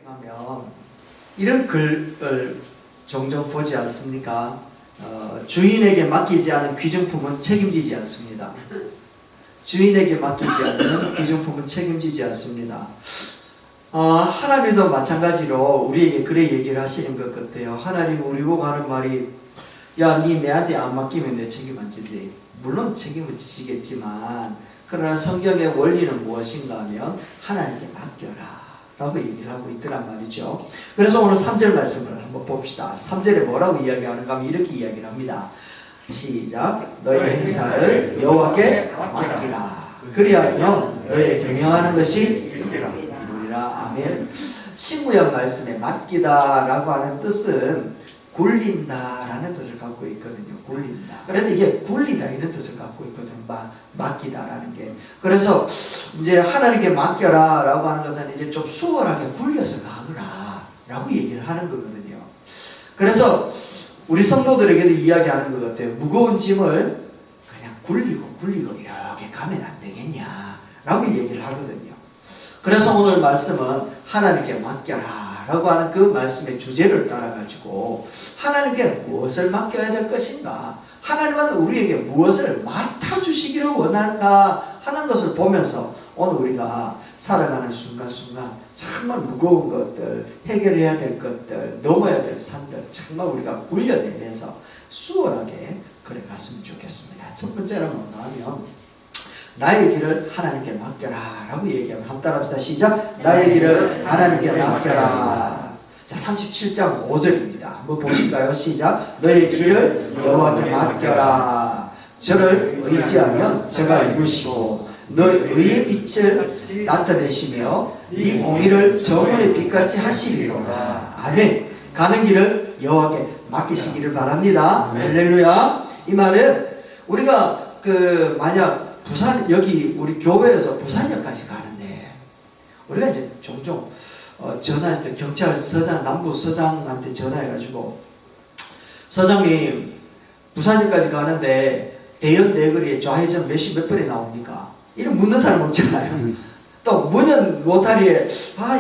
하면 이런 글을 종종 보지 않습니까? 주인에게 맡기지 않은 귀중품은 책임지지 않습니다. 주인에게 맡기지 않는 귀중품은 책임지지 않습니다. 하나님도 마찬가지로 우리에게 그래 얘기를 하시는 것 같아요. 하나님 우리 보고 하는 말이 야, 니 내한테 안 맡기면 내 책임 안 진대. 물론 책임을 지시겠지만 그러나 성경의 원리는 무엇인가 하면 하나님께 맡겨라 라고 얘기를 하고 있더란 말이죠. 그래서 오늘 3절 말씀을 한번 봅시다. 3절에 뭐라고 이야기하는가 하면 이렇게 이야기를 합니다. 시작. 너의 행사를 여호와께 맡기라. 그리하면 너의 경영하는 것이 이루리라. 아멘. 신구약 말씀에 맡기다 라고 하는 뜻은 굴린다 라는 뜻을 갖고 있거든요. 굴린다. 그래서 이게 굴리다 이런 뜻을 갖고 있거든요. 맡기다 라는 게. 그래서 이제 하나님께 맡겨라 라고 하는 것은 이제 좀 수월하게 굴려서 가거라 라고 얘기를 하는 거거든요. 그래서 우리 성도들에게도 이야기하는 것 같아요. 무거운 짐을 그냥 굴리고 이렇게 가면 안 되겠냐 라고 얘기를 하거든요. 그래서 오늘 말씀은 하나님께 맡겨라 라고 하는 그 말씀의 주제를 따라가지고 하나님께 무엇을 맡겨야 될 것인가, 하나님은 우리에게 무엇을 맡아주시기를 원하는가 하는 것을 보면서 오늘 우리가 살아가는 순간순간 정말 무거운 것들, 해결해야 될 것들, 넘어야 될 산들 정말 우리가 굴려내면서 수월하게 그래 갔으면 좋겠습니다. 첫 번째는 뭔가 하면 나의 길을 하나님께 맡겨라 라고 얘기하면 한번 따라합시다. 시작. 나의 길을 하나님께 맡겨라. 자, 37장 5절입니다. 한번 보실까요? 시작. 너의 길을 여호와께 맡겨라. 저를 의지하면 저가 이루시고 너의 의의 빛을 나타내시며 네 공의를 정오의 빛같이 하시리로다. 아멘. 가는 길을 여호와께 맡기시기를 바랍니다. 할렐루야. 이 말은 우리가 만약 부산, 여기 우리 교회에서 부산역까지 가는데 우리가 이제 종종 전화할 때 경찰서장, 남부서장한테 전화해가지고 서장님 부산역까지 가는데 대연 대거리에 좌회전 몇 분에 나옵니까? 이런 묻는 사람 없잖아요. 또 문현 로타리에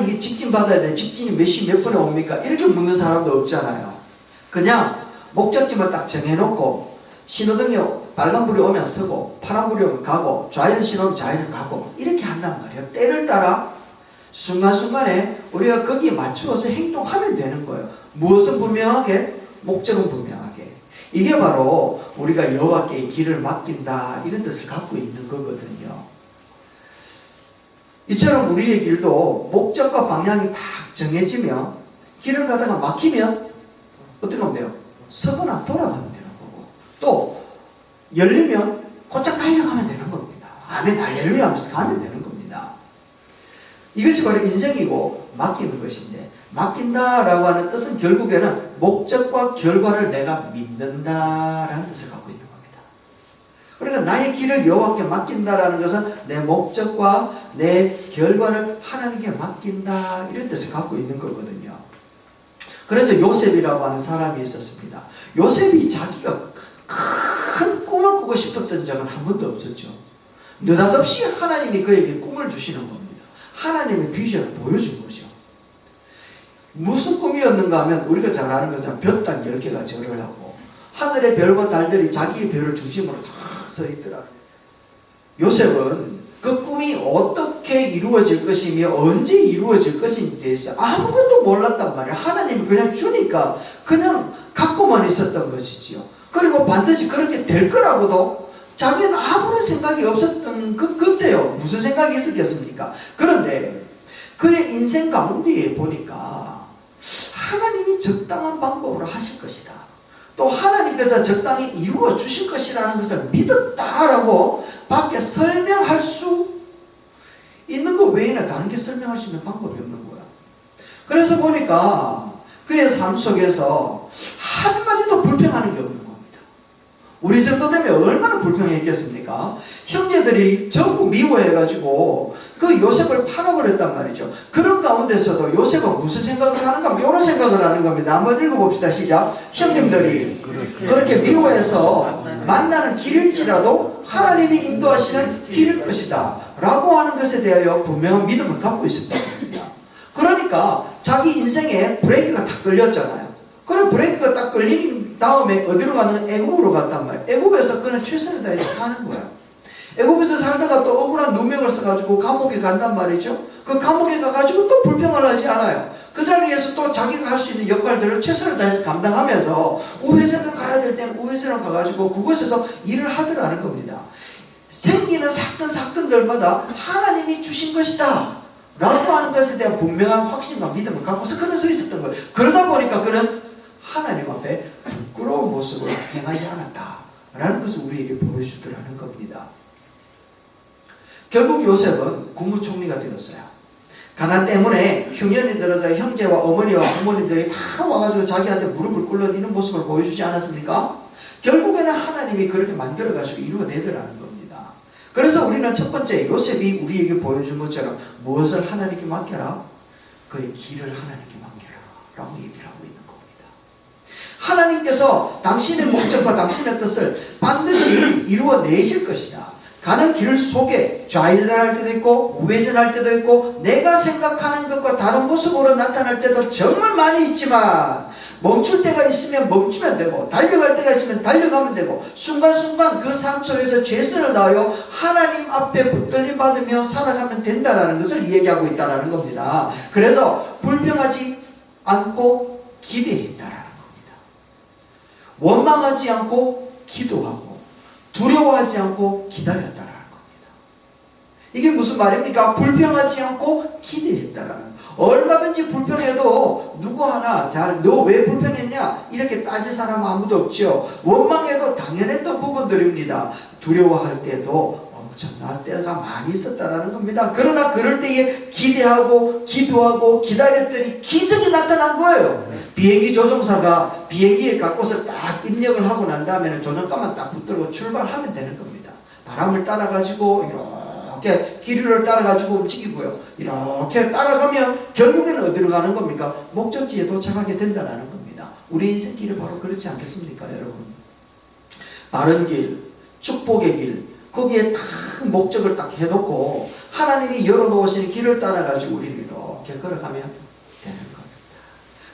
이게 직진 받아야 돼, 직진이 몇 분에 옵니까? 이렇게 묻는 사람도 없잖아요. 그냥 목적지만 딱 정해놓고 신호등이 빨간불이 오면 서고 파란불이 오면 가고 좌회전 신호면 좌회전 가고 이렇게 한단 말이에요. 때를 따라 순간순간에 우리가 거기에 맞추어서 행동하면 되는 거예요. 무엇은 분명하게, 목적은 분명하게. 이게 바로 우리가 여호와께 길을 맡긴다 이런 뜻을 갖고 있는 거거든요. 이처럼 우리의 길도 목적과 방향이 딱 정해지면 길을 가다가 막히면 어떻게 하면 돼요? 서거나 돌아가면 되는 거고 또 열리면 곧장 달려가면 되는 겁니다. 아멘 할렐루야 하면서 가면 되는 겁니다. 이것이 바로 인생이고 맡기는 것인데, 맡긴다라고 하는 뜻은 결국에는 목적과 결과를 내가 믿는다라는 뜻을 갖고 있는 겁니다. 그러니까 나의 길을 여호와께 맡긴다라는 것은 내 목적과 내 결과를 하나님께 맡긴다 이런 뜻을 갖고 있는 거거든요. 그래서 요셉이라고 하는 사람이 있었습니다. 요셉이 자기가 큰 꿈을 꾸고 싶었던 적은 한 번도 없었죠. 느닷없이 하나님이 그에게 꿈을 주시는 겁니다. 하나님의 비전을 보여준 거죠. 무슨 꿈이었는가 하면 우리가 잘 아는 것처럼 별당 10개가 절을 하고 하늘의 별과 달들이 자기의 별을 중심으로 다 서 있더라고요. 요셉은 그 꿈이 어떻게 이루어질 것이며 언제 이루어질 것인지에 대해서 아무것도 몰랐단 말이에요. 하나님이 그냥 주니까 그냥 갖고만 있었던 것이지요. 그리고 반드시 그렇게 될 거라고도 자기는 아무런 생각이 없었던 그때요. 무슨 생각이 있었겠습니까? 그런데 그의 인생 가운데에 보니까 하나님이 적당한 방법으로 하실 것이다. 또 하나님께서 적당히 이루어 주실 것이라는 것을 믿었다라고 밖에 설명할 수 있는 것 외에는 다른 게 설명할 수 있는 방법이 없는 거야. 그래서 보니까 그의 삶 속에서 한마디도 불평하는 게 없는 겁니다. 우리 정도 되면 얼마나 불평했겠습니까? 형제들이 전부 미워해가지고 그 요셉을 팔아버렸단 말이죠. 그런 가운데서도 요셉은 무슨 생각을 하는가? 이런 생각을 하는 겁니다. 한번 읽어봅시다. 시작. 형님들이 그렇게 미워해서 만나는 길일지라도 하나님이 인도하시는 길일 것이다 라고 하는 것에 대하여 분명한 믿음을 갖고 있었던 겁니다. 그러니까 자기 인생에 브레이크가 탁 걸렸잖아요. 그럼 브레이크가 딱 걸린 다음에 어디로 가는? 애굽으로 갔단 말이에요. 애굽에서 그는 최선을 다해서 사는 거야. 애굽에서 살다가 또 억울한 누명을 써가지고 감옥에 간단 말이죠. 그 감옥에 가가지고 또 불평을 하지 않아요. 그 자리에서 또 자기가 할 수 있는 역할들을 최선을 다해서 감당하면서 우회전을 가야 될 때는 우회전을 가가지고 그곳에서 일을 하더라는 겁니다. 생기는 사건들마다 하나님이 주신 것이다 라고 하는 것에 대한 분명한 확신과 믿음을 갖고서 그는 서 있었던 거예요. 그러다 보니까 그는 하나님 앞에 부끄러운 모습을 행하지 않았다 라는 것을 우리에게 보여주더라는 겁니다. 결국 요셉은 국무총리가 되었어요. 가난 때문에 흉년이 들어서 형제와 어머니와 부모님들이 다 와가지고 자기한테 무릎을 꿇는 모습을 보여주지 않았습니까? 결국에는 하나님이 그렇게 만들어가지고 이루어내더라는 겁니다. 그래서 우리는 첫 번째 요셉이 우리에게 보여준 것처럼 무엇을 하나님께 맡겨라? 그의 길을 하나님께 맡겨라 라고 얘기를 하고 있는 겁니다. 하나님께서 당신의 목적과 당신의 뜻을 반드시 이루어내실 것이다. 가는 길 속에 좌회전할 때도 있고 우회전할 때도 있고 내가 생각하는 것과 다른 모습으로 나타날 때도 정말 많이 있지만 멈출 때가 있으면 멈추면 되고 달려갈 때가 있으면 달려가면 되고 순간순간 그 삶 속에서 최선을 다하여 하나님 앞에 붙들림 받으며 살아가면 된다는 것을 이야기하고 있다는 겁니다. 그래서 불평하지 않고 기대했다라는 겁니다. 원망하지 않고 기도하고 두려워하지 않고 기다렸다라는 겁니다. 이게 무슨 말입니까? 불평하지 않고 기대했다라는. 얼마든지 불평해도 누구 하나 너 왜 불평했냐? 이렇게 따질 사람 아무도 없죠. 원망해도 당연했던 부분들입니다. 두려워할 때도 엄청난 때가 많이 있었다라는 겁니다. 그러나 그럴 때에 기대하고 기도하고 기다렸더니 기적이 나타난 거예요. 비행기 조종사가 비행기에 갓곳을 딱 입력을 하고 난 다음에는 조종가만 딱 붙들고 출발하면 되는 겁니다. 바람을 따라가지고 이렇게 기류를 따라가지고 움직이고요. 이렇게 따라가면 결국에는 어디로 가는 겁니까? 목적지에 도착하게 된다는 겁니다. 우리 인생 길이 바로 그렇지 않겠습니까, 여러분? 바른 길, 축복의 길, 거기에 딱 목적을 딱 해놓고 하나님이 열어놓으신 길을 따라가지고 우리를 이렇게 걸어가면 되는 겁니다.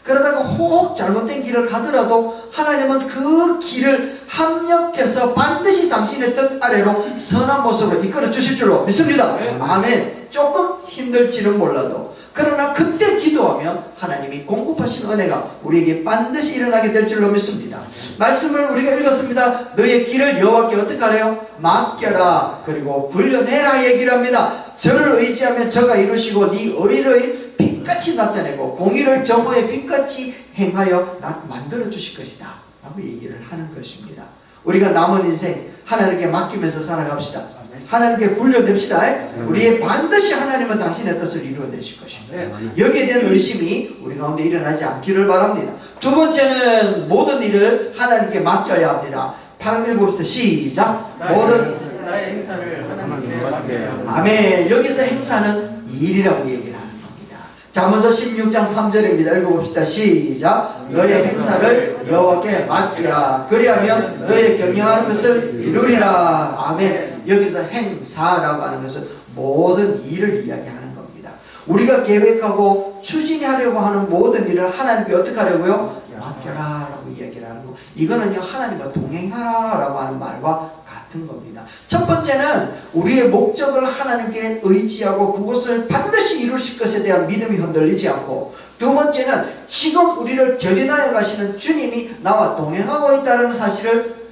그러다가 혹 잘못된 길을 가더라도 하나님은 그 길을 합력해서 반드시 당신의 뜻 아래로 선한 모습으로 이끌어 주실 줄로 믿습니다. 아멘. 조금 힘들지는 몰라도 그러나 그때 기도하면 하나님이 공급하신 은혜가 우리에게 반드시 일어나게 될 줄로 믿습니다. 말씀을 우리가 읽었습니다. 너의 길을 여호와께 어떻게 하래요? 맡겨라. 그리고 굴려내라 얘기를 합니다. 저를 의지하면 저가 이루시고 네 의를 빛같이 나타내고 공의를 정오의 빛같이 행하여 만들어 주실 것이다 라고 얘기를 하는 것입니다. 우리가 남은 인생 하나님께 맡기면서 살아갑시다. 하나님께 굴려냅시다. 우리의 반드시 하나님은 당신의 뜻을 이루어내실 것입니다. 여기에 대한 의심이 우리 가운데 일어나지 않기를 바랍니다. 두 번째는 모든 일을 하나님께 맡겨야 합니다. 8강 읽어봅시다. 시작. 모든 나의 행사를 하나님께 맡겨요. 아멘. 여기서 행사는 일이라고 얘기를 하는 겁니다. 잠언서 16장 3절입니다. 읽어봅시다. 시작. 너의 행사를 여호와께 맡기라. 그리하면 너의 경영하는 것을 이루리라. 아멘. 여기서 행사라고 하는 것은 모든 일을 이야기하는 겁니다. 우리가 계획하고 추진하려고 하는 모든 일을 하나님께 어떻게 하려고요? 맡겨라 라고 이야기를 하는 거. 이거는요 하나님과 동행하라 라고 하는 말과 같은 겁니다. 첫 번째는 우리의 목적을 하나님께 의지하고 그것을 반드시 이루실 것에 대한 믿음이 흔들리지 않고, 두 번째는 지금 우리를 견인하여 가시는 주님이 나와 동행하고 있다는 사실을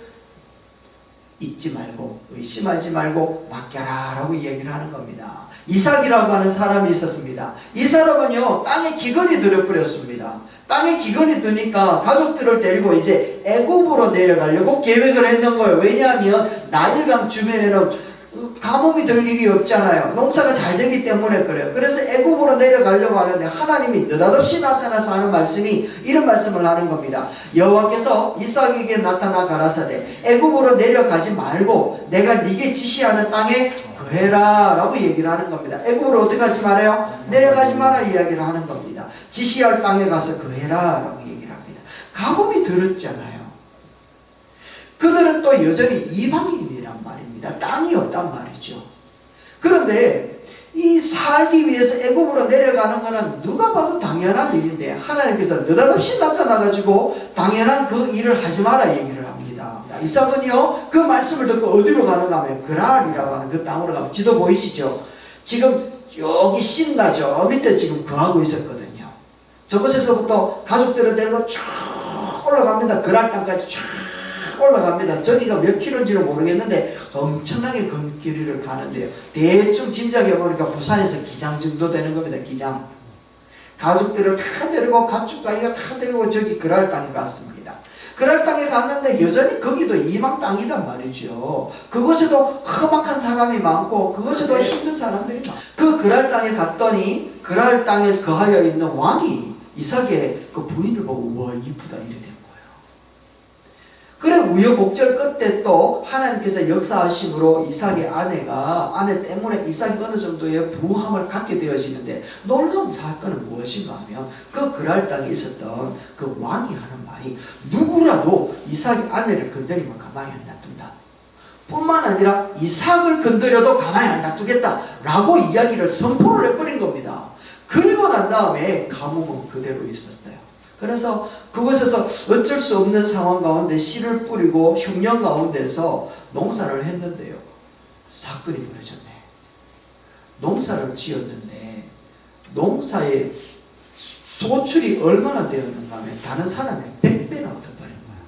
잊지 말고 의심하지 말고 맡겨라 라고 이야기를 하는 겁니다. 이삭이라고 하는 사람이 있었습니다. 이 사람은요 땅에 기근이 들어버렸습니다. 땅에 기근이 드니까 가족들을 데리고 이제 애굽으로 내려가려고 계획을 했는 거예요. 왜냐하면 나일강 주변에는 가뭄이 들 일이 없잖아요. 농사가 잘 되기 때문에 그래요. 그래서 애굽으로 내려가려고 하는데 하나님이 느닷없이 나타나서 하는 말씀이 이런 말씀을 하는 겁니다. 여호와께서 이삭에게 나타나 가라사대 애굽으로 내려가지 말고 내가 네게 지시하는 땅에 거해라 라고 얘기를 하는 겁니다. 애굽으로 어떻게 하지 말아요? 내려가지 마라 이야기를 하는 겁니다. 지시할 땅에 가서 거해라 라고 얘기를 합니다. 가뭄이 들었잖아요. 그들은 또 여전히 이방인이란 말입니다. 땅이 없단 말이죠. 그런데 이 살기 위해서 애굽으로 내려가는 거는 누가 봐도 당연한 일인데 하나님께서 느닷없이 나타나가지고 당연한 그 일을 하지 마라 얘기를 합니다. 이삭은요 그 말씀을 듣고 어디로 가는가 하면 그랄이라고 하는 그 땅으로 가면 지도 보이시죠? 지금 여기 신나 저 밑에 지금 거하고 있었거든요. 저곳에서부터 가족들을 데리고 쭉 올라갑니다. 그랄 땅까지 쭉 올라갑니다. 저기가 몇 킬로인지는 모르겠는데 엄청나게 건 길이를 가는데요. 대충 짐작해 보니까 부산에서 기장 정도 되는 겁니다. 기장. 가족들을 다 데리고 가축가이가 다 데리고 저기 그랄 땅에 갔습니다. 그랄 땅에 갔는데 여전히 거기도 이방 땅이란 말이죠. 그곳에도 험악한 사람이 많고 그곳에도 힘든 사람들이 많고 그 그랄 땅에 갔더니 그랄 땅에 거하여 있는 왕이 이삭의 그 부인을 보고 와 이쁘다 이래 된 거예요. 그래 우여곡절 끝에 또 하나님께서 역사하심으로 이삭의 아내 때문에 이삭이 어느 정도의 부함을 갖게 되어지는데 놀라운 사건은 무엇인가 하면 그 그랄 땅에 있었던 그 왕이 하는 말이 누구라도 이삭의 아내를 건드리면 가만히 안 놔둔다. 뿐만 아니라 이삭을 건드려도 가만히 안 놔두겠다 라고 이야기를 선포를 해버린 겁니다. 그리고 난 다음에 가뭄은 그대로 있었어요. 그래서 그곳에서 어쩔 수 없는 상황 가운데 씨를 뿌리고 흉년 가운데서 농사를 했는데요. 사건이 벌어졌네. 농사를 지었는데 농사의 소출이 얼마나 되었는가 하면 다른 사람의 100배나 얻어버린 거야.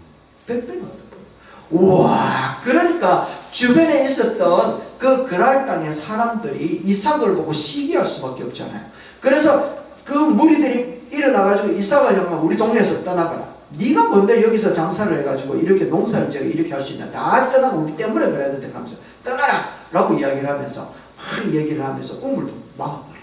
100배나 얻어버린 거야. 우와, 그러니까 주변에 있었던 그 그랄 땅의 사람들이 이삭을 보고 시기할 수밖에 없잖아요. 그래서 그 무리들이 일어나가지고 이삭을 향하면 우리 동네에서 떠나거라. 네가 뭔데 여기서 장사를 해가지고 이렇게 농사를 지어 이렇게 할 수 있나. 다 떠나고 우리 때문에 그래야 되는데 하면서 떠나라 라고 이야기를 하면서 막 얘기를 하면서 우물도 막아버린 거예요.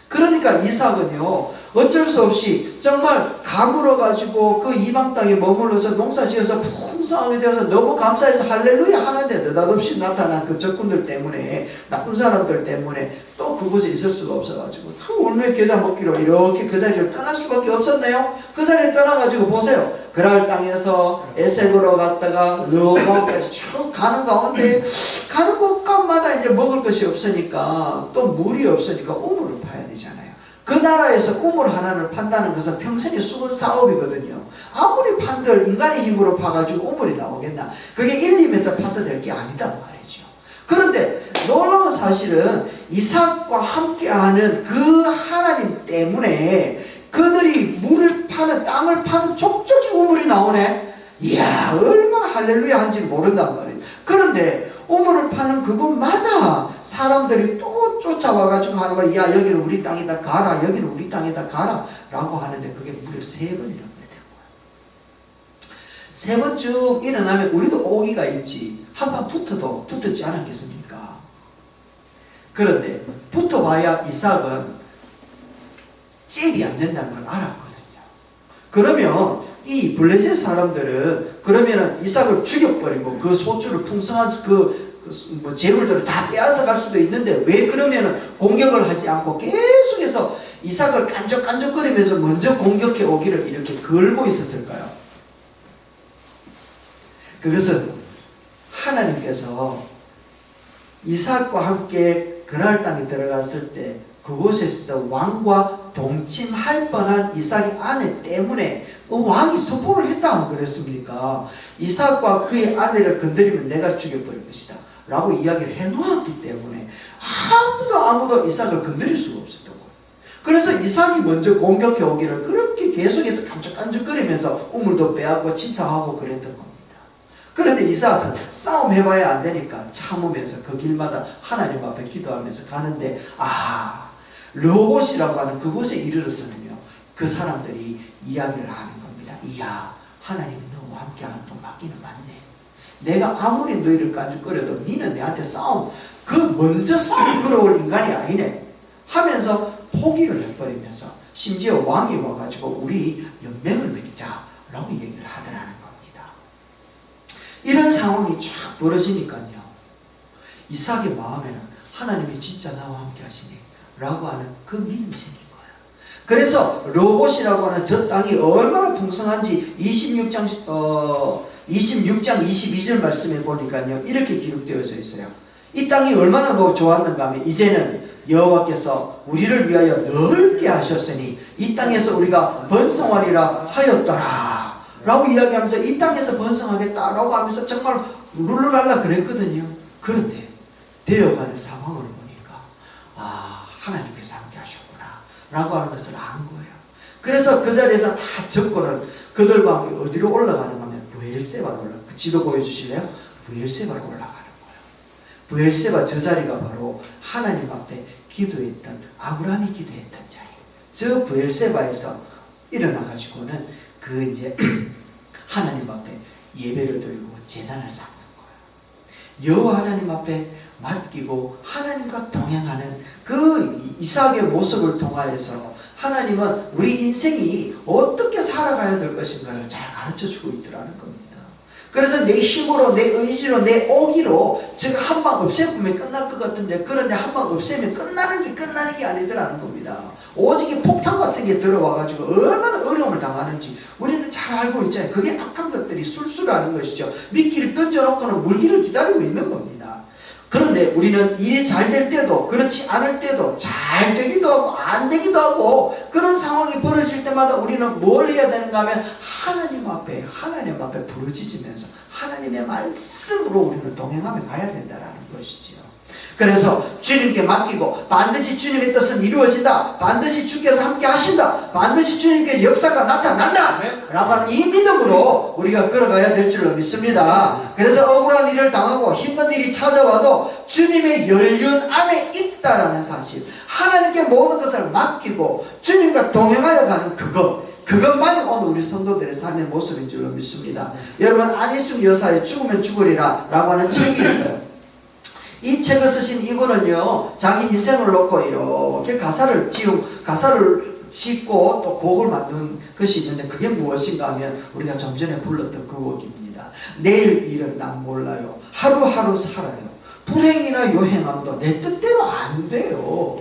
그러니까 이삭은요 어쩔 수 없이 정말 가물어가지고 그 이방 땅에 머물러서 농사 지어서 풍성하게 되어서 너무 감사해서 할렐루야 하는데 느닷없이 나타난 그 적군들 때문에 나쁜 사람들 때문에 또 그곳에 있을 수가 없어가지고 울며 겨자 먹기로 이렇게 그 자리를 떠날 수밖에 없었네요. 그 자리에 떠나가지고 보세요. 그랄 땅에서 에색으로 갔다가 르호보암까지 쭉 가는 가운데 가는 곳간마다 이제 먹을 것이 없으니까 또 물이 없으니까 우물을 파야 되잖아요. 그 나라에서 우물 하나를 판다는 것은 평생의 수건 사업이거든요. 아무리 판들 인간의 힘으로 파가지고 우물이 나오겠나. 그게 1, 2m 파서 될 게 아니단 말이죠. 그런데 놀라운 사실은 이삭과 함께하는 그 하나님 때문에 그들이 물을 파는 땅을 파는 족족이 우물이 나오네. 이야 얼마나 할렐루야 한지 모른단 말이에요. 그런데 우물을 파는 그곳마다 사람들이 또 쫓아와가지고 하는 말, 야 여기는 우리 땅이다 가라, 여기는 우리 땅이다 가라 라고 하는데 그게 무려 3번이나 된 거예요. 3번 쭉 일어나면 우리도 오기가 있지. 한판 붙어도 붙었지 않았겠습니까? 그런데 붙어봐야 이삭은 잽이 안 된다는 걸 알았거든요. 그러면 이 블레셋 사람들은 그러면은 이삭을 죽여버리고 그 소출을 풍성한 뭐 재물들을 다 빼앗아 갈 수도 있는데 왜 그러면은 공격을 하지 않고 계속해서 이삭을 깐족깐족거리면서 먼저 공격해 오기를 이렇게 걸고 있었을까요? 그것은 하나님께서 이삭과 함께 그랄 땅에 들어갔을 때 그곳에 있었던 왕과 동침할 뻔한 이삭의 아내 때문에 그 왕이 선포를 했다 안 그랬습니까? 이삭과 그의 아내를 건드리면 내가 죽여버릴 것이다 라고 이야기를 해놓았기 때문에 아무도 이삭을 건드릴 수가 없었던 거예요. 그래서 이삭이 먼저 공격해 오기를 그렇게 계속해서 깜짝깜짝거리면서 우물도 빼앗고 침탕하고 그랬던 겁니다. 그런데 이삭은 싸움 해봐야 안 되니까 참으면서 그 길마다 하나님 앞에 기도하면서 가는데 르호봇이라고 하는 그곳에 이르렀으면요 그 사람들이 이야기를 하는 겁니다. 이야 하나님이 너와 함께하는 또 맞기는 맞네. 내가 아무리 너희를 깐죽거려도 너는 내한테 먼저 싸움 걸어올 인간이 아니네 하면서 포기를 해버리면서 심지어 왕이 와가지고 우리 연맹을 맺자 라고 얘기를 하더라는 겁니다. 이런 상황이 쫙 벌어지니까요 이삭의 마음에는 하나님이 진짜 나와 함께 하시네 라고 하는 그 믿음이 생긴 거예요. 그래서 르호봇이라고 하는 저 땅이 얼마나 풍성한지 26장 22절 말씀에 보니까요 이렇게 기록되어져 있어요. 이 땅이 얼마나 좋았는가 하면 이제는 여호와께서 우리를 위하여 넓게 하셨으니 이 땅에서 우리가 번성하리라 하였더라 라고 이야기하면서 이 땅에서 번성하겠다 라고 하면서 정말 룰루랄라 그랬거든요. 그런데 되어가는 상황을 보니까 하나님께서 함께 하셨구나 라고 하는 것을 안 거예요. 그래서 그 자리에서 다 적고는 그들과 함께 어디로 올라가는 거면 브엘세바로 올라가요. 그 지도 보여주실래요? 브엘세바로 올라가는 거예요. 브엘세바 저 자리가 바로 하나님 앞에 기도했던 아브라함이 기도했던 자리예요. 저 브엘세바에서 일어나가지고는 그 이제 하나님 앞에 예배를 드리고 제단을 쌓는 거예요. 여호와 하나님 앞에 맡기고 하나님과 동행하는 그 이삭의 모습을 통하여서 하나님은 우리 인생이 어떻게 살아가야 될 것인가를 잘 가르쳐주고 있더라는 겁니다. 그래서 내 힘으로, 내 의지로, 내 오기로 제가 한 방 없애보면 끝날 것 같은데, 그런데 한 방 없애면 끝나는 게 아니더라는 겁니다. 오직 이 폭탄 같은 게 들어와가지고 얼마나 어려움을 당하는지 우리는 잘 알고 있잖아요. 그게 악한 것들이 술술하는 것이죠. 미끼를 던져놓고는 물기를 기다리고 있는 겁니다. 그런데 우리는 일이 잘 될 때도 그렇지 않을 때도 잘 되기도 하고 안 되기도 하고 그런 상황이 벌어질 때마다 우리는 뭘 해야 되는가 하면 하나님 앞에 부르짖으면서 하나님의 말씀으로 우리는 동행하며 가야 된다는 것이지요. 그래서 주님께 맡기고 반드시 주님의 뜻은 이루어진다. 반드시 주께서 함께 하신다. 반드시 주님께 역사가 나타난다. 라고 하는 이 믿음으로 우리가 걸어가야 될 줄로 믿습니다. 그래서 억울한 일을 당하고 힘든 일이 찾아와도 주님의 연륜 안에 있다라는 사실, 하나님께 모든 것을 맡기고 주님과 동행하여 가는 그것만이 오늘 우리 성도들의 삶의 모습인 줄로 믿습니다. 여러분, 안희숙 여사의 죽으면 죽으리라 라고 하는 책이 있어요. 이 책을 쓰신 이분은요, 자기 인생을 놓고 이렇게 가사를 짓고 또 곡을 만든 것이 있는데, 그게 무엇인가 하면 우리가 좀 전에 불렀던 그 곡입니다. 내일 일은 난 몰라요. 하루하루 살아요. 불행이나 요행함도 내 뜻대로 안 돼요.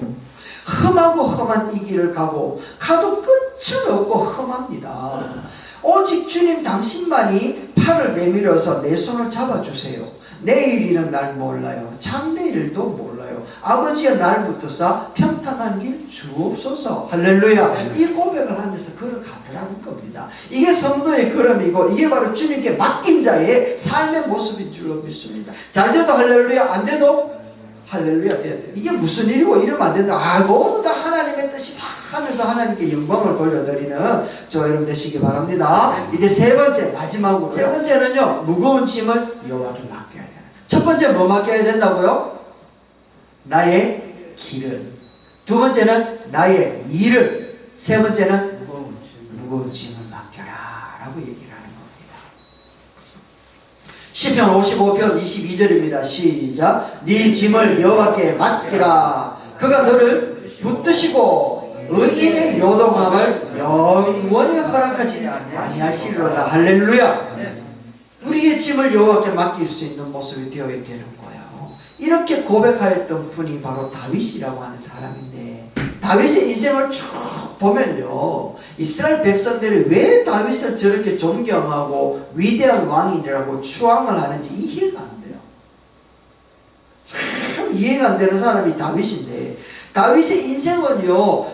험하고 험한 이 길을 가도 끝은 없고 험합니다. 오직 주님 당신만이 팔을 내밀어서 내 손을 잡아주세요. 내일이는 날 몰라요. 장래일도 몰라요. 아버지여 날 붙드사 평탄한 길 주옵소서. 할렐루야. 이 고백을 하면서 걸어가더라는 겁니다. 이게 성도의 걸음이고 이게 바로 주님께 맡긴 자의 삶의 모습인 줄로 믿습니다. 잘 돼도 할렐루야, 안 돼도 할렐루야 돼야 돼. 이게 무슨 일이고 이러면 안 된다. 모두 다 하나님의 뜻이다 하면서 하나님께 영광을 돌려드리는 저 여러분 되시기 바랍니다. 이제 세 번째, 마지막으로 세 번째는요, 무거운 짐을 여호와께 맡겨야 돼요. 첫 번째 뭐 맡겨야 된다고요? 나의 길을. 두 번째는 나의 일을. 세 번째는 무거운 짐을 맡겨라 라고 얘기를 하는 겁니다. 시편 55편 22절입니다. 시작. 네 짐을 여호와께 맡기라. 그가 너를 붙드시고 의인의 요동함을 영원히 허락하지 아니하시리로다. 할렐루야. 우리의 짐을 여호와께 맡길 수 있는 모습이 되어야 되는 거예요. 이렇게 고백하였던 분이 바로 다윗이라고 하는 사람인데, 다윗의 인생을 쭉 보면요, 이스라엘 백성들이 왜 다윗을 저렇게 존경하고 위대한 왕이라고 추앙을 하는지 이해가 안 돼요. 참 이해가 안 되는 사람이 다윗인데, 다윗의 인생은요,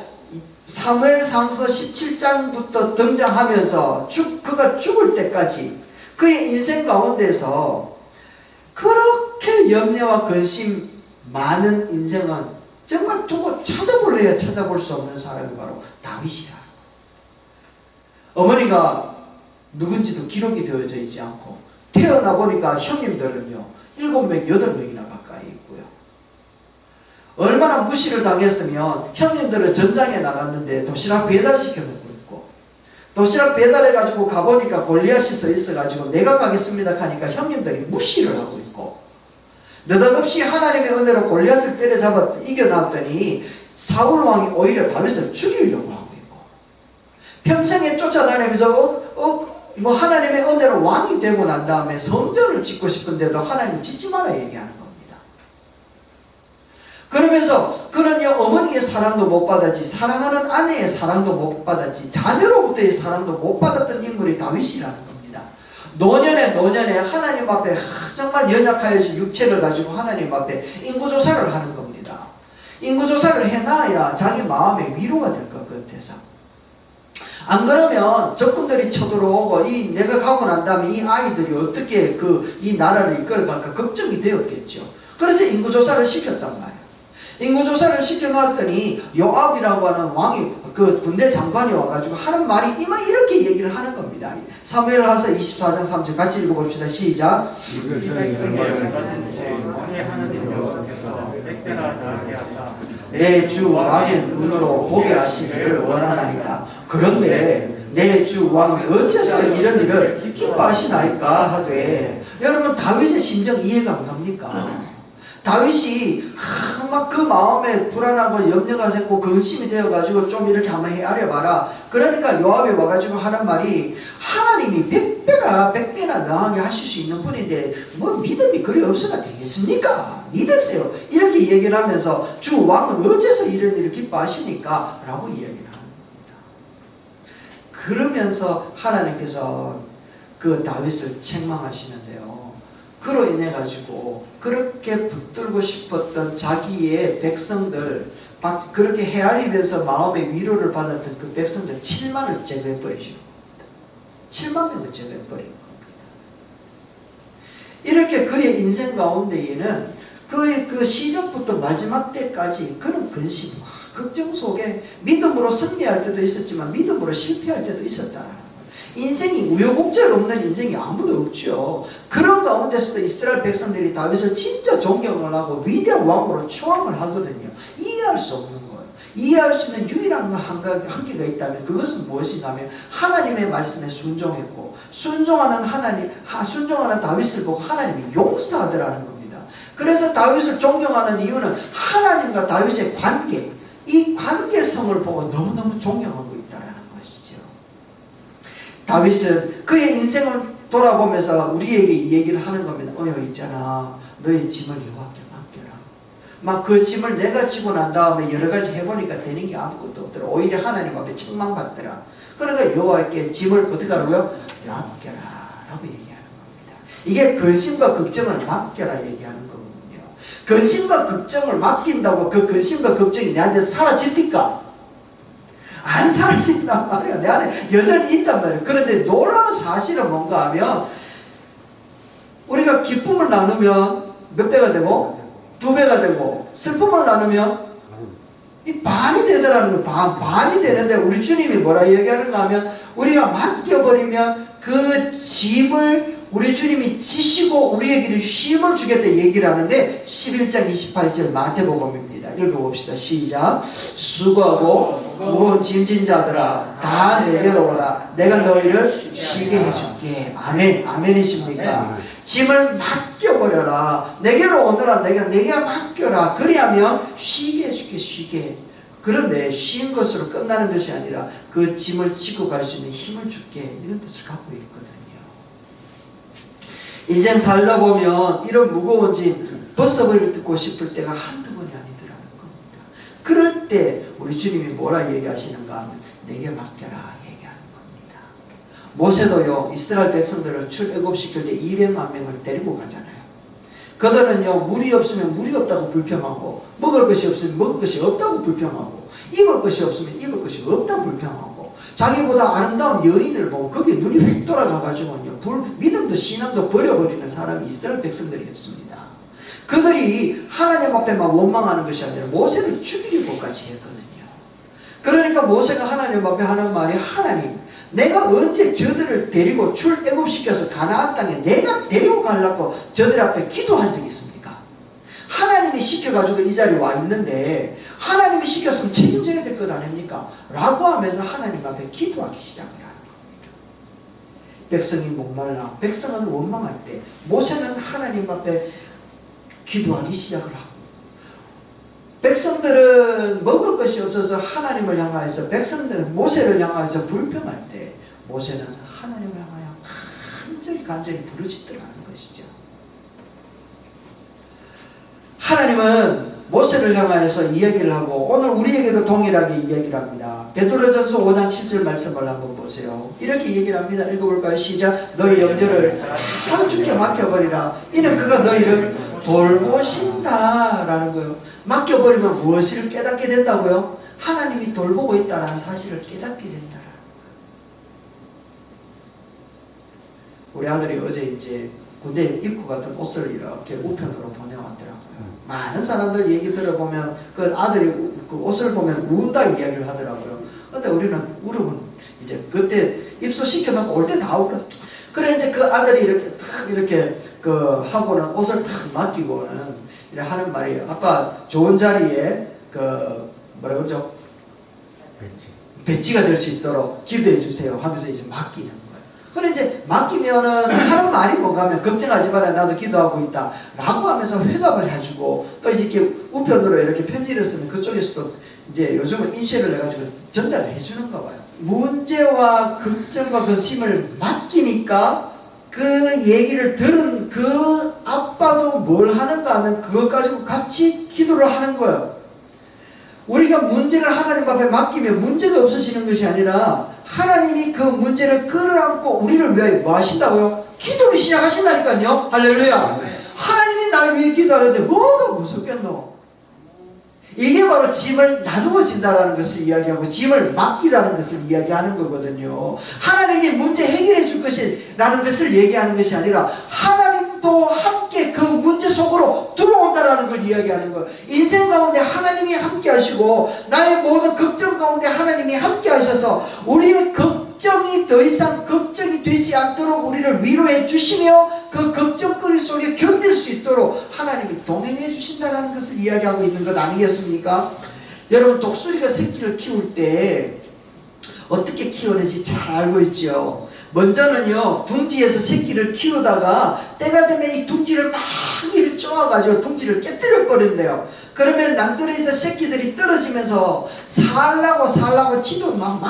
사무엘상서 17장부터 등장하면서 그가 죽을 때까지 그의 인생 가운데서 그렇게 염려와 근심 많은 인생은 정말 두고 찾아볼래야 찾아볼 수 없는 사람이 바로 다윗이라는 거예요. 어머니가 누군지도 기록이 되어져 있지 않고, 태어나 보니까 형님들은요 7명, 8명이나 가까이 있고요. 얼마나 무시를 당했으면 형님들은 전장에 나갔는데 도시락 배달시켜놓고 있고, 도시락 배달해가지고 가보니까 골리앗이 서 있어가지고 내가 가겠습니다 하니까 형님들이 무시를 하고 있고, 느닷없이 하나님의 은혜로 골리앗을 때려잡아 이겨놨더니 사울 왕이 오히려 다윗을 죽이려고 하고 있고, 평생에 쫓아다니면서 하나님의 은혜로 왕이 되고 난 다음에 성전을 짓고 싶은데도 하나님 짓지 마라 얘기하는 겁니다. 그러면서 그는요, 어머니의 사랑도 못 받았지, 사랑하는 아내의 사랑도 못 받았지, 자녀로부터의 사랑도 못 받았던 인물이 다윗이라는 겁니다. 노년에 하나님 앞에 정말 연약하여진 육체를 가지고 하나님 앞에 인구조사를 하는 겁니다. 인구조사를 해놔야 자기 마음에 위로가 될 것 같아서. 안 그러면 적군들이 쳐들어오고 내가 가고 난 다음에 이 아이들이 어떻게 이 나라를 이끌어갈까 걱정이 되었겠죠. 그래서 인구조사를 시켰단 말이에요. 인구조사를 시켜놨더니 요압이라고 하는 왕이 그 군대 장관이 와가지고 하는 말이 이렇게 얘기를 하는 겁니다. 사무엘하서 24장 3절 같이 읽어봅시다. 시작. 이 백성이 얼마든지 우리 하나님 여호와께서 백배나 더하게 하사 내 주 왕의 눈으로 보게 하시기를 원하나이다. 그런데 내 주 왕은 어째서 이런 일을 기뻐하시나이까 하되, 여러분 다윗의 심정 이해가 안 갑니까? 다윗이 막 그 마음에 불안하고 염려가 생기고 근심이 되어가지고 좀 이렇게 한번 헤아려봐라. 그러니까 요압이 와가지고 하는 말이, 하나님이 100배나 너하게 하실 수 있는 분인데 뭐 믿음이 그리 없어가 되겠습니까? 믿으세요. 이렇게 얘기를 하면서 주 왕은 어째서 이런 일을 기뻐하시니까? 라고 이야기를 하는 겁니다. 그러면서 하나님께서 그 다윗을 책망하시는데요. 그로 인해 가지고 그렇게 붙들고 싶었던 자기의 백성들, 그렇게 헤아리면서 마음의 위로를 받았던 그 백성들 7만을 제거해 버리시는 겁니다. 7만 명을 제거해 버리는 겁니다. 이렇게 그의 인생 가운데에는 그의 그 시작부터 마지막 때까지 그런 근심과 걱정 속에 믿음으로 승리할 때도 있었지만 믿음으로 실패할 때도 있었다. 인생이 우여곡절 없는 인생이 아무도 없죠. 그런 가운데서도 이스라엘 백성들이 다윗을 진짜 존경을 하고 위대한 왕으로 추앙을 하거든요. 이해할 수 없는 거예요. 이해할 수 있는 유일한 한계가 있다면 그것은 무엇인가 하면 하나님의 말씀에 순종했고, 순종하는 다윗을 보고 하나님이 용서하더라는 겁니다. 그래서 다윗을 존경하는 이유는 하나님과 다윗의 관계, 이 관계성을 보고 너무너무 존경하고 있다라는 것이죠. 다윗은 그의 인생을 돌아보면서 우리에게 이 얘기를 하는 겁니다. 있잖아, 너의 짐을 여호와께 맡겨라. 막 그 짐을 내가 지고 난 다음에 여러 가지 해보니까 되는 게 아무것도 없더라. 오히려 하나님 앞에 책망받더라. 그러니까 여호와께 짐을 어떻게 하라고요? 맡겨라 라고 얘기하는 겁니다. 이게 근심과 걱정을 맡겨라 얘기하는 거거든요. 근심과 걱정을 맡긴다고 그 근심과 걱정이 내한테 사라집니까? 안 사라진단 말이야. 내 안에 여전히 있단 말이야. 그런데 놀라운 사실은 뭔가 하면, 우리가 기쁨을 나누면 몇 배가 되고 2배가 되고, 슬픔을 나누면 이 반이 되더라는 거예요. 반이 되는데 우리 주님이 뭐라 얘기하는가 하면, 우리가 맡겨버리면 그 짐을 우리 주님이 지시고 우리에게 쉼을 주겠다 얘기를 하는데, 11장 28절 마태복음입니다. 읽어봅시다. 시작. 수고하고 무거운 짐진 자들아 다 내게로 오라. 내가 너희를 쉬게 해줄게. 아멘. 아멘이십니까? 짐을 맡겨버려라. 내게로 오너라. 내게 맡겨라. 그리하면 쉬게 해줄게. 쉬게. 그런데 쉰 것으로 끝나는 것이 아니라 그 짐을 지고 갈 수 있는 힘을 줄게. 이런 뜻을 갖고 있거든요. 인생 살다 보면 이런 무거운 짐 벗어버리고 싶을 때가 한두 번이 아니더라는 겁니다. 그럴 때 우리 주님이 뭐라 얘기하시는가 하면 내게 맡겨라 얘기하는 겁니다. 모세도요, 이스라엘 백성들을 출애굽시킬 때 200만 명을 데리고 가잖아요. 그들은요, 물이 없으면 물이 없다고 불평하고, 먹을 것이 없으면 먹을 것이 없다고 불평하고, 입을 것이 없으면 입을 것이 없다고 불평하고, 자기보다 아름다운 여인을 보고 거기에 눈이 휙 돌아가가지고요, 믿음도 신앙도 버려버리는 사람이 이스라엘 백성들이었습니다. 그들이 하나님 앞에만 원망하는 것이 아니라 모세를 죽이려고까지 했거든요. 그러니까 모세가 하나님 앞에 하는 말이, 하나님, 내가 언제 저들을 데리고 출애굽시켜서 가나안 땅에 내가 데리고 가려고 저들 앞에 기도한 적이 있습니까? 하나님이 시켜가지고 이 자리에 와 있는데 하나님이 시켰으면 책임져야 될 것 아닙니까? 라고 하면서 하나님 앞에 기도하기 시작을 하는 겁니다. 백성이 목말라, 백성은 원망할 때 모세는 하나님 앞에 기도하기 시작을 하고, 백성들은 먹을 것이 없어서 하나님을 향하여서, 백성들은 모세를 향하여서 불평할 때 모세는 하나님을 향하여 간절히 부르짖더라는 것이죠. 하나님은 모세를 향하여서 이야기를 하고 오늘 우리에게도 동일하게 이야기를 합니다. 베드로전서 5장 7절 말씀을 한번 보세요. 이렇게 얘기를 합니다. 읽어볼까요? 시작. 너희 염려를 다 주께 맡겨버리라. 이는 그가 너희를 돌보신다 라는 거예요. 맡겨버리면 무엇을 깨닫게 된다고요? 하나님이 돌보고 있다는 사실을 깨닫게 된다. 우리 아들이 어제 이제 군대 입고 갔던 옷을 이렇게 우편으로 보내왔더라고요. 많은 사람들 얘기 들어보면 그 아들이 그 옷을 보면 운다 이야기를 하더라고요. 근데 우리는 울으면 이제 그때 입소시켜놓고 올 때 다 울었어. 그래 이제 그 아들이 이렇게 탁 이렇게 그 하고는 옷을 탁 맡기고는 이렇게 하는 말이 아빠 좋은 자리에 그 뭐라 그러죠? 배지가 될 수 있도록 기도해 주세요 하면서 이제 맡기는 거예요. 그래 이제 맡기면은 하는 말이 뭔가 하면 걱정하지 마라 나도 기도하고 있다 라고 하면서 회답을 해주고 또 이렇게 우편으로 이렇게 편지를 쓰면 그쪽에서도 이제 요즘은 인쇄를 해가지고 전달을 해주는가 봐요. 문제와 걱정과 그 심을 맡기니까 그 얘기를 들은 그 아빠도 뭘 하는가 하면 그것 가지고 같이 기도를 하는 거예요. 우리가 문제를 하나님 앞에 맡기면 문제가 없어지는 것이 아니라 하나님이 그 문제를 끌어안고 우리를 위하여 뭐 하신다고요? 기도를 시작하신다니까요. 할렐루야. 하나님이 나를 위해 기도하는데 뭐가 무섭겠노? 이게 바로 짐을 나누어진다라는 것을 이야기하고 짐을 맡기라는 것을 이야기하는 거거든요. 하나님이 문제 해결해 줄 것이라는 것을 얘기하는 것이 아니라 하나님도 함께 그 문제 속으로 들어온다라는 걸 이야기하는 거예요. 인생 가운데 하나님이 함께 하시고 나의 모든 걱정 가운데 하나님이 함께 하셔서 우리의 걱정이 더 이상 걱정이 되지 않도록 우리를 위로해 주시며 그 걱정거리 속에 견딜 수 있도록 하나님이 동행해 주신다는 것을 이야기하고 있는 것 아니겠습니까? 여러분 독수리가 새끼를 키울 때 어떻게 키우는지 잘 알고 있죠. 먼저는요 둥지에서 새끼를 키우다가 때가 되면 이 둥지를 막 이를 쪼아가지고 둥지를 깨뜨려 버린대요. 그러면 낭떠러지에서 새끼들이 떨어지면서 살라고 지도 막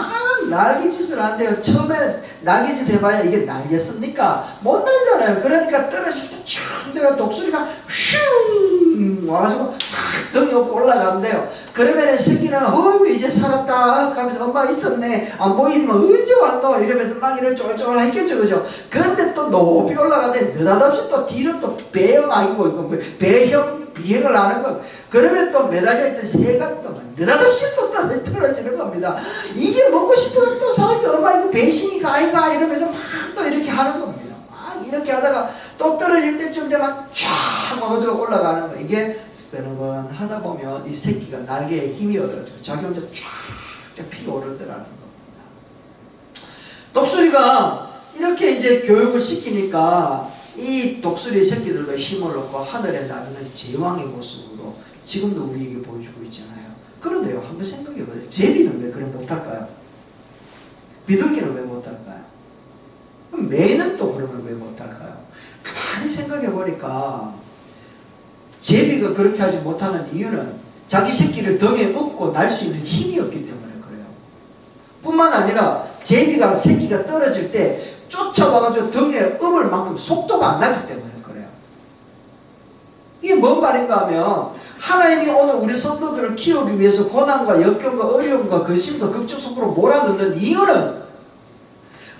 날개짓을 한대요. 처음에 날개짓 해봐야 이게 날겠습니까? 못 날잖아요. 그러니까 떨어질 때 쭉 내가 독수리가 슝 와가지고 탁 등이 없고 올라간대요. 그러면 새끼는 어이구 이제 살았다 하면서 엄마 있었네 안 보이지만 언제 왔노 이러면서 막 이런 쫄쫄 했겠죠. 그죠? 그런데 또 높이 올라가는데 느닷없이 또 뒤로 또 배형 아니고 이거 배형 비행을 하는 거. 그러면 또 매달려 있던 새가 또 느닷없이 또 떨어지는 겁니다. 이게 먹고 싶으면 또 사람이 엄마 이거 배신이가 아이가 이러면서 막 또 이렇게 하는 겁니다. 막 이렇게 하다가 또 떨어질 때쯤 되면 쫙 와가지고 올라가는 거. 이게 쓰는건 하다 보면 이 새끼가 날개에 힘이 얻어가지고 자기 혼자 쫙 피어오르더라는 겁니다. 독수리가 이렇게 이제 교육을 시키니까 이 독수리 새끼들도 힘을 얻고 하늘에 나르는 제왕의 모습으로 지금도 우리에게 보여주고 있잖아요. 그런데요, 한번 생각해보세요. 제비는 왜 그래 못할까요? 비둘기는 왜 못할까요? 매는 또 그러면 왜 못할까요? 가만히 생각해보니까 제비가 그렇게 하지 못하는 이유는 자기 새끼를 등에 업고 날 수 있는 힘이 없기 때문에 그래요. 뿐만 아니라 제비가 새끼가 떨어질 때 쫓아와가지고 등에 업을 만큼 속도가 안 나기 때문에 그래요. 이게 뭔 말인가 하면 하나님이 오늘 우리 성도들을 키우기 위해서 고난과 역경과 어려움과 근심과 걱정 속으로 몰아넣는 이유는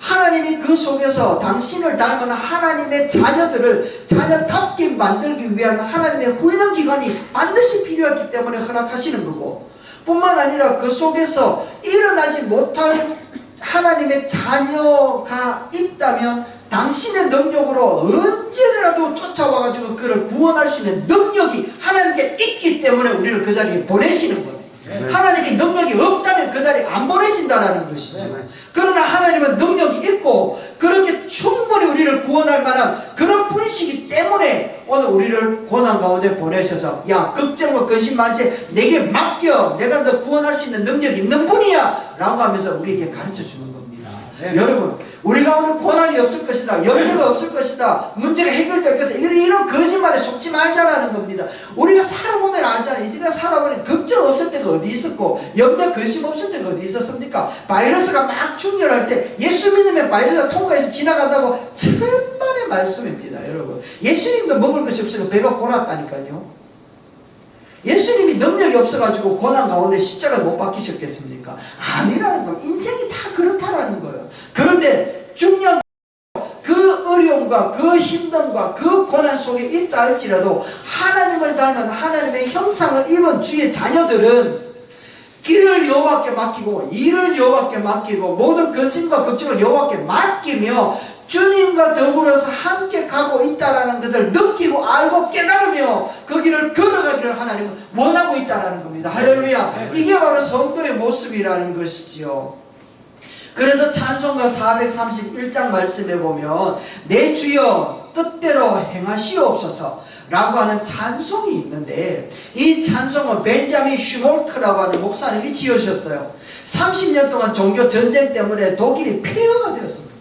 하나님이 그 속에서 당신을 닮은 하나님의 자녀들을 자녀답게 만들기 위한 하나님의 훈련기관이 반드시 필요하기 때문에 허락하시는 거고, 뿐만 아니라 그 속에서 일어나지 못할 하나님의 자녀가 있다면 당신의 능력으로 언제라도 쫓아와가지고 그를 구원할 수 있는 능력이 하나님께 있기 때문에 우리를 그 자리에 보내시는 거예요. 하나님이 능력이 없다면 그 자리에 안 보내신다라는 것이죠. 그러나 하나님은 능력이 있고 그렇게 충분히 우리를 구원할 만한 그런 분이시기 때문에 오늘 우리를 고난 가운데 보내셔서 야 걱정과 근심 많지 내게 맡겨 내가 너 구원할 수 있는 능력이 있는 분이야 라고 하면서 우리에게 가르쳐 주는 겁니다. 여러분 우리 가운데 고난이 없을 것이다. 염려가 없을 것이다. 문제가 해결될 것이다. 이런 거짓말에 속지 말자라는 겁니다. 우리가 살아보면 알잖아요. 네가 살아보니 걱정 없을 때가 어디 있었고 염려 근심 없을 때가 어디 있었습니까? 바이러스가 막 충혈할 때 예수 믿으면 바이러스가 통과해서 지나간다고 천만의 말씀입니다. 여러분 예수님도 먹을 것이 없어서 배가 고났다니까요. 예수님이 능력이 없어가지고 고난 가운데 십자가 못 박히셨겠습니까? 아니라는 거. 인생이 다 그렇다라는 거예요. 그런데 중요한 그 어려움과 그 힘듦과 그 고난 속에 있다 할지라도 하나님을 닮은 하나님의 형상을 입은 주의 자녀들은 길을 여호와께 맡기고 일을 여호와께 맡기고 모든 근심과 걱정을 여호와께 맡기며 주님과 더불어서 함께 가고 있다라는 것을 느끼고 알고 깨달으며 그 길을 걸어가기를 하나님은 원하고 있다라는 겁니다. 할렐루야. 이게 바로 성도의 모습이라는 것이지요. 그래서 찬송가 431장 말씀에 보면 내 주여 뜻대로 행하시옵소서 라고 하는 찬송이 있는데, 이 찬송은 벤자민 슈몰크라고 하는 목사님이 지으셨어요. 30년 동안 종교 전쟁 때문에 독일이 폐허가 되었습니다.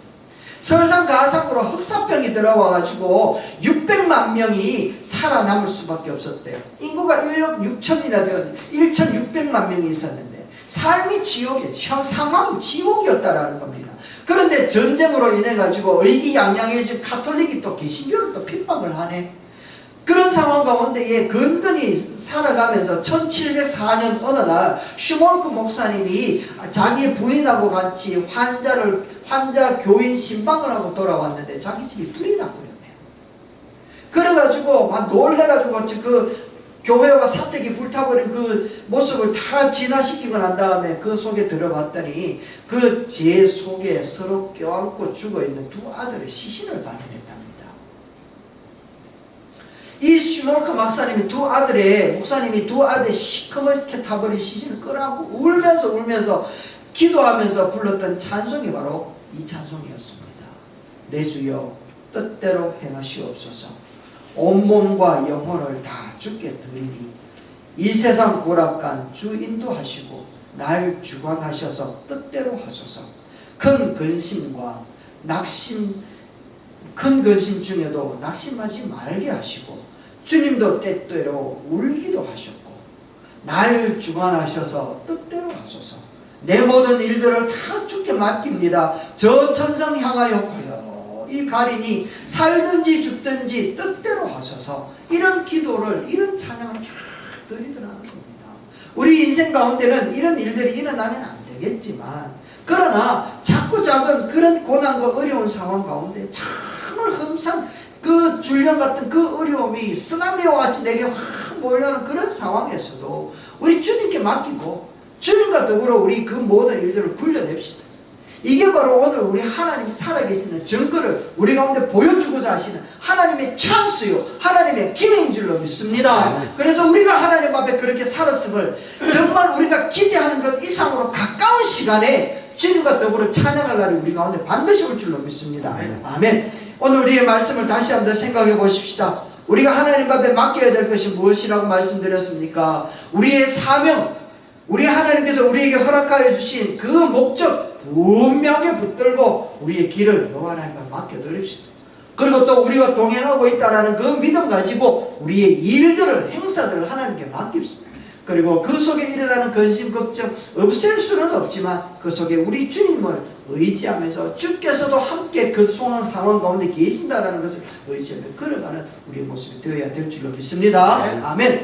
설상 가상으로 흑사병이 들어와 가지고 600만 명이 살아남을 수밖에 없었대요. 인구가 1억 6천이나 되었는데 1,600만 명이 있었는데 삶이 지옥이에요. 상황이 지옥이었다라는 겁니다. 그런데 전쟁으로 인해 가지고 의기양양해진 가톨릭이 또 개신교를 또 핍박을 하네. 그런 상황 가운데에 근근히 살아가면서 1704년 어느 날 슈몰크 목사님이 자기 부인하고 같이 환자 교인 신방을 하고 돌아왔는데 자기 집이 불이 나버렸네요. 그래가지고 막 놀래가지고 그 교회가 사택이 불타버린 그 모습을 다 진화시키고 난 다음에 그 속에 들어봤더니 그 제 속에 서로 껴안고 죽어있는 두 아들의 시신을 발견했답니다. 이 슈몰크 목사님이 목사님이 두 아들의 시커멓게 타버린 시신을 끌어안고 울면서 기도하면서 불렀던 찬송이 바로 이 찬송이었습니다. 내 주여 뜻대로 행하시옵소서. 온몸과 영혼을 다 주께 드리니 이 세상 고락간 주 인도하시고 날 주관하셔서 뜻대로 하소서. 큰 근심 중에도 낙심하지 말게 하시고 주님도 때때로 울기도 하셨고 날 주관하셔서 뜻대로 하소서. 내 모든 일들을 다 주께 맡깁니다. 저 천성 향하여 고요히 가리니 살든지 죽든지 뜻대로 하소서. 이런 기도를, 이런 찬양을 쫙 드리더라는 겁니다. 우리 인생 가운데는 이런 일들이 일어나면 안 되겠지만, 그러나 작고 작은 그런 고난과 어려운 상황 가운데 정말 흠상 그 줄령 같은 그 어려움이 쓰나미와 같이 내게 확 몰려오는 그런 상황에서도 우리 주님께 맡기고 주님과 더불어 우리 그 모든 일들을 굴려냅시다. 이게 바로 오늘 우리 하나님 살아계시는 증거를 우리 가운데 보여주고자 하시는 하나님의 찬스요, 하나님의 기회인 줄로 믿습니다. 그래서 우리가 하나님 앞에 그렇게 살았음을 정말 우리가 기대하는 것 이상으로 가까운 시간에 주님과 더불어 찬양할 날이 우리 가운데 반드시 올 줄로 믿습니다. 아멘. 오늘 우리의 말씀을 다시 한번 생각해 보십시다. 우리가 하나님 앞에 맡겨야 될 것이 무엇이라고 말씀드렸습니까? 우리의 사명, 우리 하나님께서 우리에게 허락하여 주신 그 목적 분명히 붙들고 우리의 길을 여호와 하나님 앞에 맡겨드립시다. 그리고 또 우리와 동행하고 있다는 그 믿음 가지고 우리의 일들을, 행사들을 하나님께 맡깁시다. 그리고 그 속에 일어나는 근심, 걱정 없앨 수는 없지만 그 속에 우리 주님을 의지하면서 주께서도 함께 그 상황 가운데 계신다는 것을 의지하며 걸어가는 우리의 모습이 되어야 될 줄로 믿습니다. 아멘.